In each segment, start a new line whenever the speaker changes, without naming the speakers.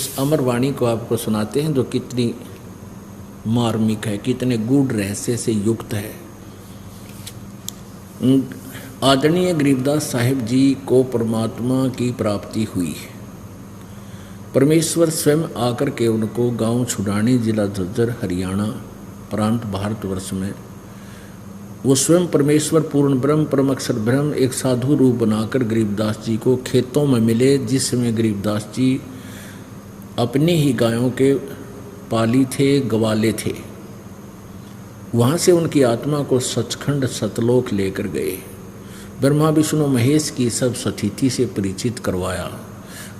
उस अमर वाणी को आपको सुनाते हैं जो कितनी मार्मिक है, कितने गूढ़ रहस्य से युक्त है। आदरणीय गरीबदास साहिब जी को परमात्मा की प्राप्ति हुई। परमेश्वर स्वयं आकर के उनको गांव छुड़ानी, जिला झज्जर, हरियाणा प्रांत, भारतवर्ष में वो स्वयं परमेश्वर पूर्ण ब्रह्म परम अक्षर ब्रह्म एक साधु रूप बनाकर गरीबदास जी को खेतों में मिले, जिसमें गरीबदास जी अपनी ही गायों के पाली थे, गवाले थे। वहाँ से उनकी आत्मा को सचखंड सतलोक लेकर गए। ब्रह्मा विष्णु महेश की सब सतिथि से परिचित करवाया।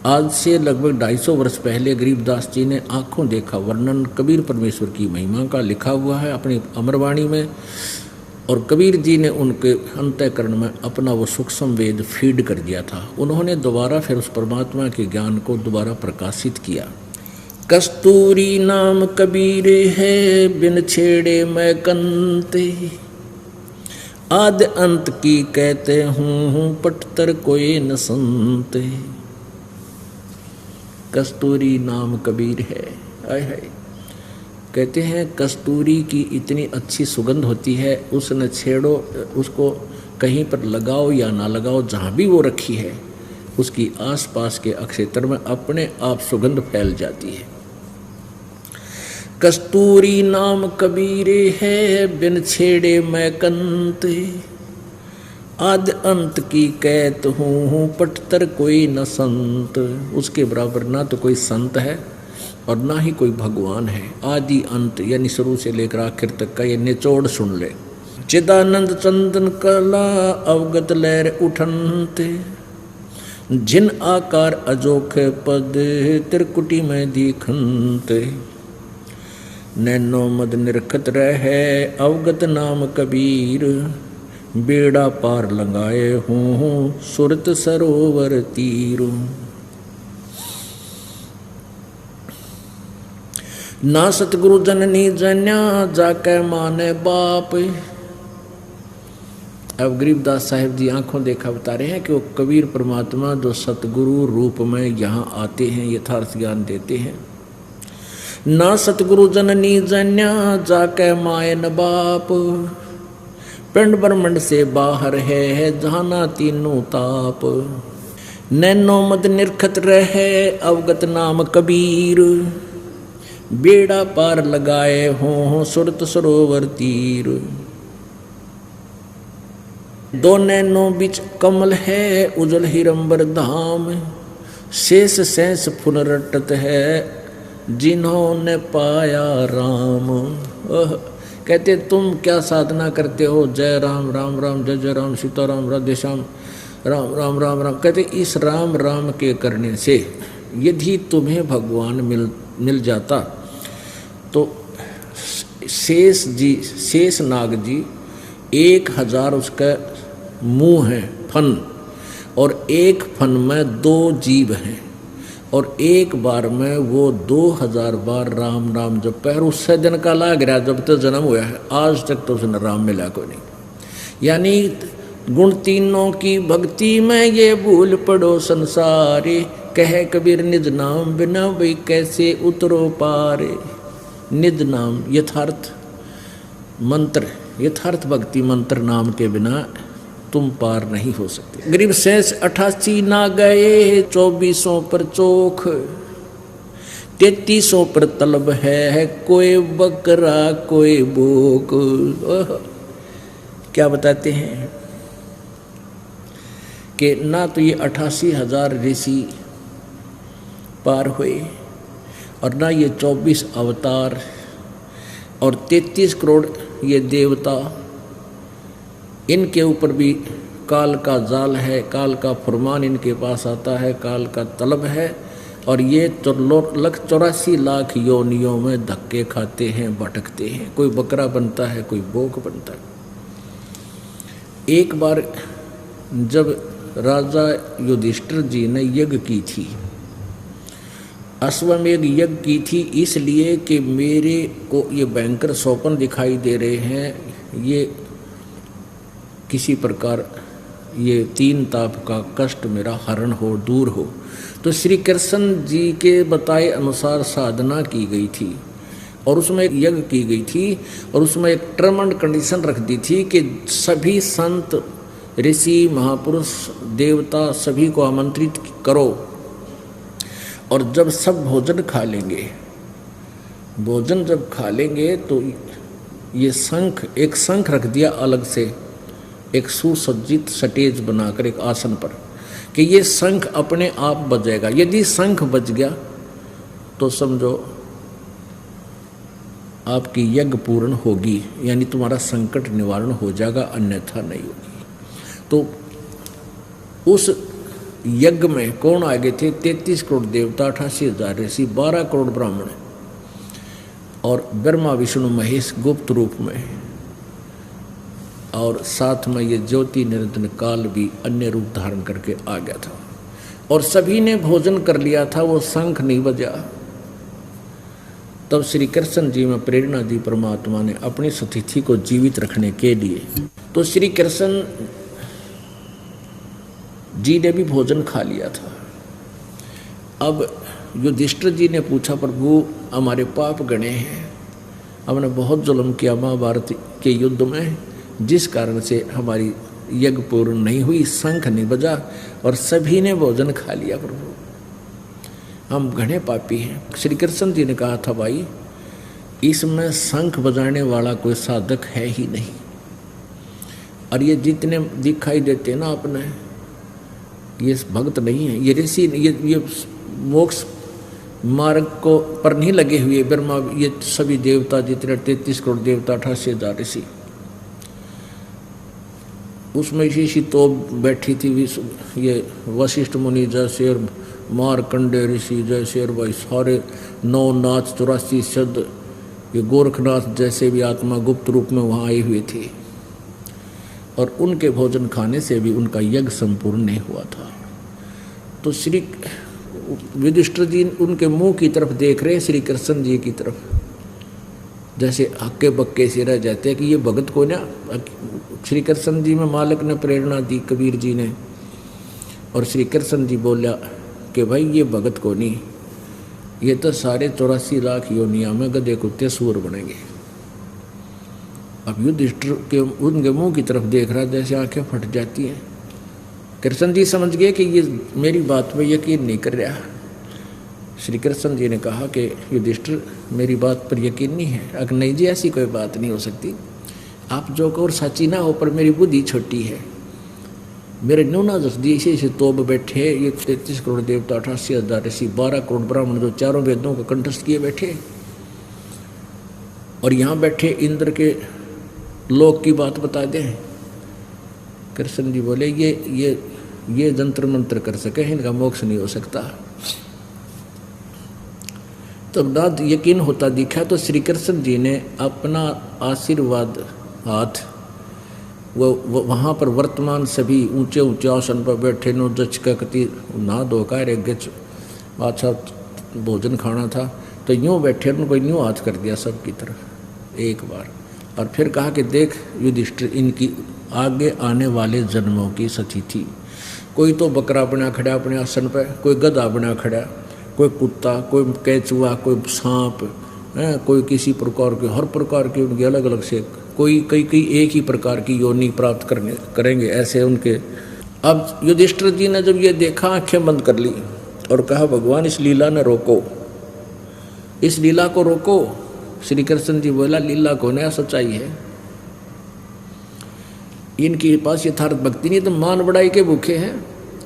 आज से लगभग 250 वर्ष पहले गरीबदास जी ने आंखों देखा वर्णन कबीर परमेश्वर की महिमा का लिखा हुआ है अपनी अमरवाणी में, और कबीर जी ने उनके अंतःकरण में अपना वो सूक्ष्म वेद फीड कर दिया था। उन्होंने दोबारा फिर उस परमात्मा के ज्ञान को दोबारा प्रकाशित किया। कस्तूरी नाम कबीरे है, बिन छेड़े मैं कंते, आद अंत की कहते हूँ, पटतर कोई न सुनते। कस्तूरी नाम कबीर है। आय हाय, कहते हैं कस्तूरी की इतनी अच्छी सुगंध होती है, उस न छेड़ो, उसको कहीं पर लगाओ या ना लगाओ, जहाँ भी वो रखी है उसकी आसपास के क्षेत्र में अपने आप सुगंध फैल जाती है। कस्तूरी नाम कबीरे है, बिन छेड़े मैं कंते, आद अंत की कहत हूँ, पटतर कोई न संत। उसके बराबर ना तो कोई संत है और ना ही कोई भगवान है। आदि अंत यानी शुरू से लेकर आखिर तक का ये निचोड़ सुन ले। चिदानंद चंदन कला अवगत लहर उठनते, जिन आकार अजोख पद त्रिकुटी में दिखनते, नैनो मद निरखत रहे अवगत नाम कबीर, बेड़ा पार लगाए हूँ सुरत सरोवर तीर। ना सतगुरु जननी जन्या, जाके माने बाप। अब गरीबदास साहिब जी आंखों देखा बता रहे हैं कि वो कबीर परमात्मा जो सतगुरु रूप में यहाँ आते हैं, यथार्थ ज्ञान देते हैं। ना सतगुरु जननी जन्या, जाके मायन बाप, पिंड ब्रह्मंड से बाहर है जहाना तीनों ताप, नैनो मद निरखत रहे अवगत नाम कबीर, बेड़ा पार लगाए हों सुरत सरोवर तीर। दो नैनो बिच कमल है उजल हिरंबर धाम, शेष शेष पुनरटत है जिन्होंने पाया राम। कहते तुम क्या साधना करते हो, जय राम राम राम जय जय राम, सीताराम राधे श्याम, राम राम राम राम। कहते इस राम राम के करने से यदि तुम्हें भगवान मिल जाता तो शेष नाग जी 1000 उसका मुंह है फन, और एक फन में 2 जीव हैं, और एक बार में वो 2000 बार राम राम जब पैर उससे दिन का लाग रहा जब तक जन्म हुआ है, आज तक तो उसने राम मिला कोई नहीं। यानी गुण तीनों की भक्ति में ये भूल पड़ो संसारे, कहे कबीर निज नाम बिना भाई कैसे उतरो पारे। निज नाम यथार्थ मंत्र, यथार्थ भक्ति मंत्र नाम के बिना तुम पार नहीं हो सकते। गरीब शेष 88 ना गए, 2400 पर चोख, 3300 पर तलब है कोई बकरा कोई बोक। क्या बताते हैं कि ना तो ये 88,000 ऋषि पार हुए, और ना ये 24 अवतार और 33 करोड़ ये देवता। इनके ऊपर भी काल का जाल है, काल का फरमान इनके पास आता है, काल का तलब है, और ये 84 लाख योनियों में धक्के खाते हैं, भटकते हैं। कोई बकरा बनता है, कोई बोक बनता है। एक बार जब राजा युधिष्ठिर जी ने यज्ञ की थी, अश्वमेध यज्ञ की थी, इसलिए कि मेरे को ये भयंकर स्वप्न दिखाई दे रहे हैं, ये किसी प्रकार ये 3 ताप का कष्ट मेरा हरण हो, दूर हो। तो श्री कृष्ण जी के बताए अनुसार साधना की गई थी और उसमें एक यज्ञ की गई थी और उसमें एक टर्म एंड कंडीशन रख दी थी कि सभी संत ऋषि महापुरुष देवता सभी को आमंत्रित करो और जब सब भोजन खा लेंगे, भोजन जब खा लेंगे तो ये शंख, एक शंख रख दिया अलग से एक सुसज्जित स्टेज बनाकर एक आसन पर कि ये शंख अपने आप बजेगा। यदि शंख बज गया तो समझो आपकी यज्ञ पूर्ण होगी, यानी तुम्हारा संकट निवारण हो जाएगा, अन्यथा नहीं होगी। तो उस यज्ञ में कौन आ गए थे? 33 करोड़ देवता, 88,000 ऋषि, 12 करोड़ ब्राह्मण और ब्रह्मा विष्णु महेश गुप्त रूप में, और साथ में ये ज्योति निरंजन काल भी अन्य रूप धारण करके आ गया था और सभी ने भोजन कर लिया था। वो शंख नहीं बजा। तब श्री कृष्ण जी में प्रेरणा दी परमात्मा ने अपनी सतिथि को जीवित रखने के लिए। तो श्री कृष्ण जी ने भी भोजन खा लिया था। अब युधिष्ठिर जी ने पूछा, प्रभु हमारे पाप गणे हैं, हमने बहुत जुल्म किया महाभारत के युद्ध में, जिस कारण से हमारी यज्ञ पूर्ण नहीं हुई, शंख नहीं बजा और सभी ने भोजन खा लिया। प्रभु हम घने पापी हैं। श्री कृष्ण जी ने कहा था, भाई इसमें शंख बजाने वाला कोई साधक है ही नहीं, और ये जितने दिखाई देते ना अपने, ये भक्त नहीं है, ये ऋषि, ये मोक्ष मार्ग को पर नहीं लगे हुए ब्रह्मा, ये सभी देवता जितने 33 करोड़ देवता, 88,000 ऋषि, उसमें इसी तो बैठी थी ये वशिष्ठ मुनि जैसे और मारकंडे ऋषि जैसे और भाई सारे 9 नाथ 84 शब्द, ये गोरखनाथ जैसे भी आत्मा गुप्त रूप में वहाँ आई हुई थी और उनके भोजन खाने से भी उनका यज्ञ संपूर्ण नहीं हुआ था। तो श्री युधिष्ठिर जी उनके मुंह की तरफ देख रहे हैं, श्री कृष्ण जी की तरफ, जैसे हक्के बक्के से रह जाते हैं कि ये भगत को ना। श्री कृष्ण जी में मालिक ने प्रेरणा दी, कबीर जी ने, और श्री कृष्ण जी बोला कि भाई ये भगत को नहीं, ये तो सारे 84 लाख योनिया में गधे कुत्ते सूर बनेंगे। अब युधिष्ठिर के उनके मुंह की तरफ देख रहा, जैसे आंखें फट जाती हैं। कृष्ण जी समझ गए कि ये मेरी बात पर यकीन नहीं कर रहा। श्री कृष्ण जी ने कहा कि युधिष्ठिर मेरी बात पर यकीन नहीं है। अगर नहीं जी ऐसी कोई बात नहीं हो सकती, आप जो कहो सच्ची ना हो, पर मेरी बुद्धि छोटी है। मेरे न्यूना जसदी ऐसे तोब बैठे, ये 33 करोड़ देवता, 88,000 ऋषि, 12 करोड़ ब्राह्मण जो चारों वेदों को कंठस्थ किए बैठे, और यहाँ बैठे इंद्र के लोक की बात बता दें। कृष्ण जी बोले ये जंत्र मंत्र कर सके, इनका मोक्ष नहीं हो सकता। तब ना यकीन होता दिखा तो श्री कृष्ण जी ने अपना आशीर्वाद हाथ वो वहाँ पर वर्तमान सभी ऊंचे ऊंचे आसन पर बैठे नो जचकती ना धोकर एक गच अच्छा भोजन खाना था, तो यूँ बैठे उनको यूँ हाथ कर दिया सबकी तरफ एक बार, और फिर कहा कि देख युधिष्ठिर, इनकी आगे आने वाले जन्मों की सतिथि, कोई तो बकरा बना खड़ा अपने आसन पर, कोई गधा बना खड़ा, कोई कुत्ता, कोई केचुआ, कोई सांप, कोई किसी प्रकार के, हर प्रकार की उनकी अलग अलग से, कोई कई एक ही प्रकार की योनि प्राप्त करेंगे ऐसे उनके। अब युधिष्ठिर जी ने जब ये देखा, आंखें बंद कर ली और कहा, भगवान इस लीला ने रोको, इस लीला को रोको। श्री कृष्ण जी बोला, लीला को नया सच्चाई है, इनके पास यथार्थ भक्ति नहीं, तो मान बढ़ाई के भूखे हैं,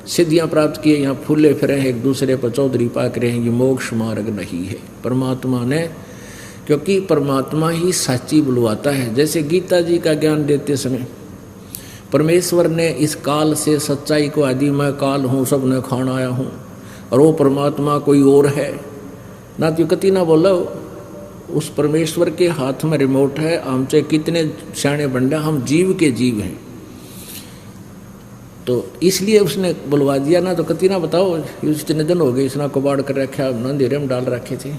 सिद्धियां प्राप्त किए, यहाँ फूले फिरे हैं, एक दूसरे पर चौधरी पाक रहे हैं, ये मोक्ष मार्ग नहीं है। परमात्मा ने, क्योंकि परमात्मा ही साची बुलवाता है। जैसे गीता जी का ज्ञान देते समय परमेश्वर ने इस काल से सच्चाई को, आदि मैं काल हूँ, सब ने खान आया हूँ, और वो परमात्मा कोई और है ना, तो कति ना बोलो, उस परमेश्वर के हाथ में रिमोट है। हम चाहे कितने सियाणे बंडा, हम जीव के जीव हैं, तो इसलिए उसने बुलवा दिया ना, तो कति ना बताओ इतने दिन हो गए इसना कबाड़ कर रखा, अंधेरे में डाल रखे थे।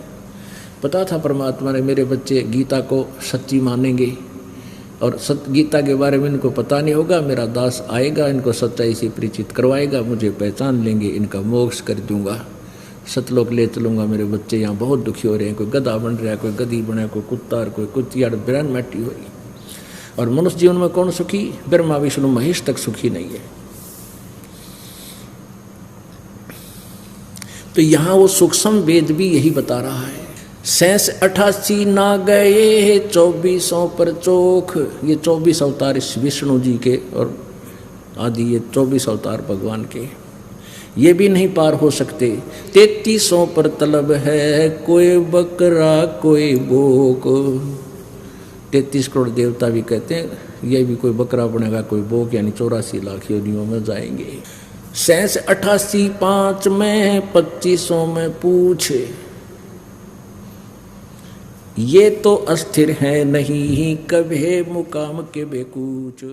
पता था परमात्मा ने मेरे बच्चे गीता को सच्ची मानेंगे, और सत्य गीता के बारे में इनको पता नहीं होगा। मेरा दास आएगा, इनको सच्चाई से परिचित करवाएगा, मुझे पहचान लेंगे, इनका मोक्ष कर दूंगा, सतलोक ले चलूँगा। मेरे बच्चे यहाँ बहुत दुखी हो रहे हैं, कोई गधा बन रहा है, कोई गधी बना, कोई कुत्ता, और कोई कुतिया, बिरान मैटी हो रही। और मनुष्य जीवन में कौन सुखी? ब्रह्मा विष्णु महेश तक सुखी नहीं है। तो यहाँ वो सूक्ष्म वेद भी यही बता रहा है। 88 ना गए 24 पर चोख। ये 24 अवतार इस विष्णु जी के और आदि ये 24 अवतार भगवान के, ये भी नहीं पार हो सकते। 33 पर तलब है, कोई बकरा कोई बोक। 33 करोड़ देवता भी कहते हैं ये भी कोई बकरा बनेगा कोई बोक, यानी 84 लाख योनियों में जाएंगे। 88 5 में 25 में पूछे, ये तो अस्थिर है नहीं कभी मुकाम के बेकूच।